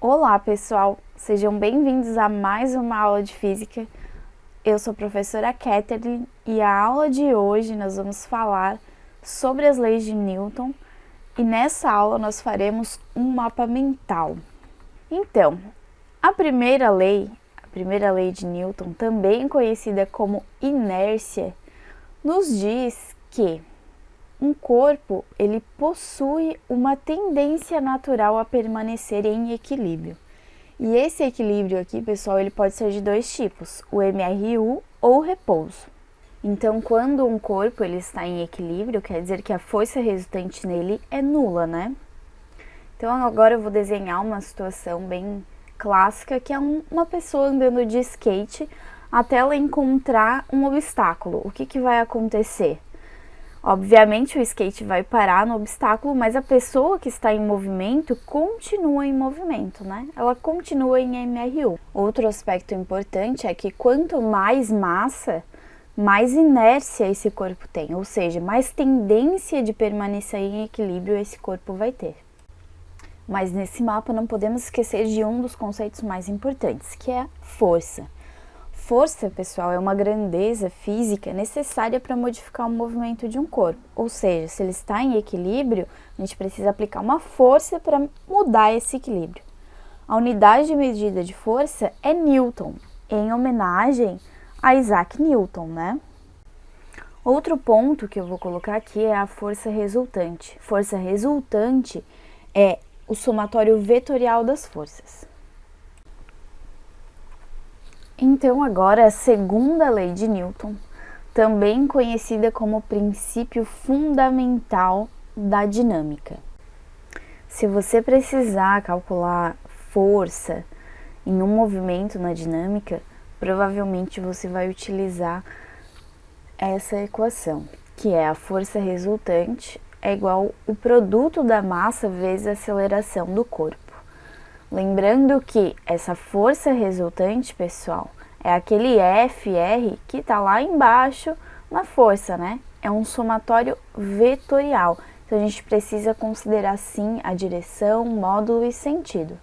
Olá pessoal, sejam bem-vindos a mais uma aula de Física. Eu sou a professora Catherine e a aula de hoje nós vamos falar sobre as leis de Newton e nessa aula nós faremos um mapa mental. Então, a primeira lei de Newton, também conhecida como inércia, nos diz que um corpo ele possui uma tendência natural a permanecer em equilíbrio. E esse equilíbrio aqui, pessoal, ele pode ser de dois tipos, o MRU ou repouso. Então, quando um corpo ele está em equilíbrio, quer dizer que a força resultante nele é nula, né? Então, agora eu vou desenhar uma situação bem clássica, que é uma pessoa andando de skate até ela encontrar um obstáculo. O que vai acontecer? Obviamente o skate vai parar no obstáculo, mas a pessoa que está em movimento continua em movimento, né? Ela continua em MRU. Outro aspecto importante é que quanto mais massa, mais inércia esse corpo tem, ou seja, mais tendência de permanecer em equilíbrio esse corpo vai ter. Mas nesse mapa não podemos esquecer de um dos conceitos mais importantes, que é a força. Força, pessoal, é uma grandeza física necessária para modificar o movimento de um corpo. Ou seja, se ele está em equilíbrio, a gente precisa aplicar uma força para mudar esse equilíbrio. A unidade de medida de força é Newton, em homenagem a Isaac Newton, né? Outro ponto que eu vou colocar aqui é a força resultante. Força resultante é o somatório vetorial das forças. Então, agora a segunda lei de Newton, também conhecida como princípio fundamental da dinâmica. Se você precisar calcular força em um movimento na dinâmica, provavelmente você vai utilizar essa equação, que é a força resultante é igual o produto da massa vezes a aceleração do corpo. Lembrando que essa força resultante, pessoal, é aquele FR que está lá embaixo na força, né? É um somatório vetorial. Então, a gente precisa considerar, sim, a direção, módulo e sentido.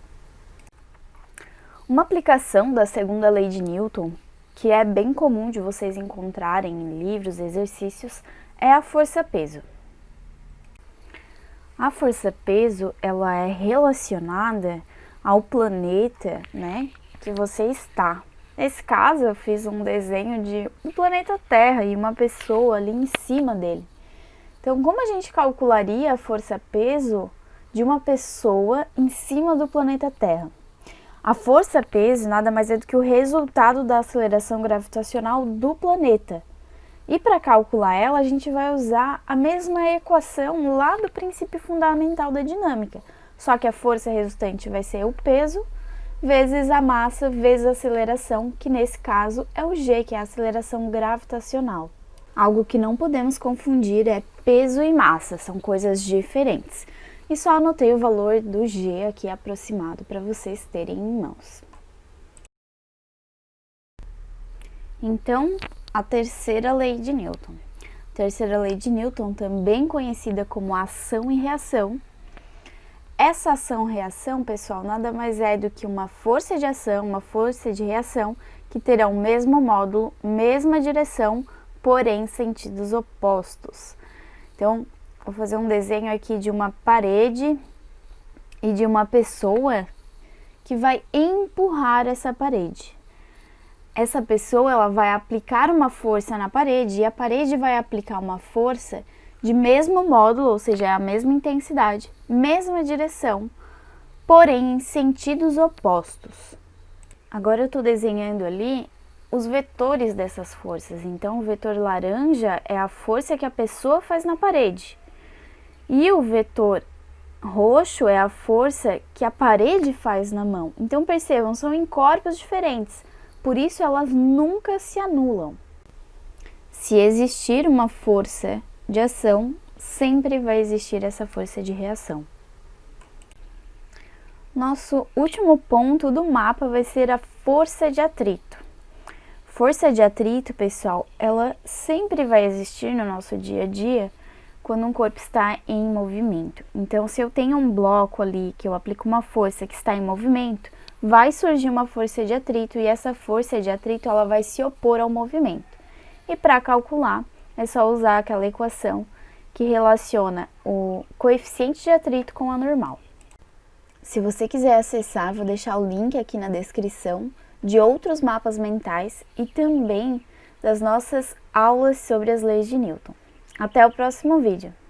Uma aplicação da segunda lei de Newton, que é bem comum de vocês encontrarem em livros, exercícios, é a força-peso. A força-peso, ela é relacionada ao planeta, né, que você está. Nesse caso, eu fiz um desenho de um planeta Terra e uma pessoa ali em cima dele. Então, como a gente calcularia a força-peso de uma pessoa em cima do planeta Terra? A força-peso nada mais é do que o resultado da aceleração gravitacional do planeta. E para calcular ela, a gente vai usar a mesma equação lá do princípio fundamental da dinâmica. Só que a força resultante vai ser o peso vezes a massa vezes a aceleração, que nesse caso é o G, que é a aceleração gravitacional. Algo que não podemos confundir é peso e massa, são coisas diferentes. E só anotei o valor do G aqui aproximado para vocês terem em mãos. Então, a terceira lei de Newton. A terceira lei de Newton, também conhecida como ação e reação. Essa ação-reação, pessoal, nada mais é do que uma força de ação, uma força de reação, que terão o mesmo módulo, mesma direção, porém sentidos opostos. Então, vou fazer um desenho aqui de uma parede e de uma pessoa que vai empurrar essa parede. Essa pessoa, ela vai aplicar uma força na parede e a parede vai aplicar uma força de mesmo módulo, ou seja, é a mesma intensidade, mesma direção, porém em sentidos opostos. Agora eu estou desenhando ali os vetores dessas forças. Então, o vetor laranja é a força que a pessoa faz na parede. E o vetor roxo é a força que a parede faz na mão. Então, percebam, são em corpos diferentes, por isso elas nunca se anulam. Se existir uma força de ação, sempre vai existir essa força de reação. Nosso último ponto do mapa vai ser a força de atrito. Força de atrito, pessoal, ela sempre vai existir no nosso dia a dia, quando um corpo está em movimento. Então, se eu tenho um bloco ali que eu aplico uma força que está em movimento, vai surgir uma força de atrito e essa força de atrito ela vai se opor ao movimento. E para calcular, é só usar aquela equação que relaciona o coeficiente de atrito com a normal. Se você quiser acessar, vou deixar o link aqui na descrição de outros mapas mentais e também das nossas aulas sobre as leis de Newton. Até o próximo vídeo!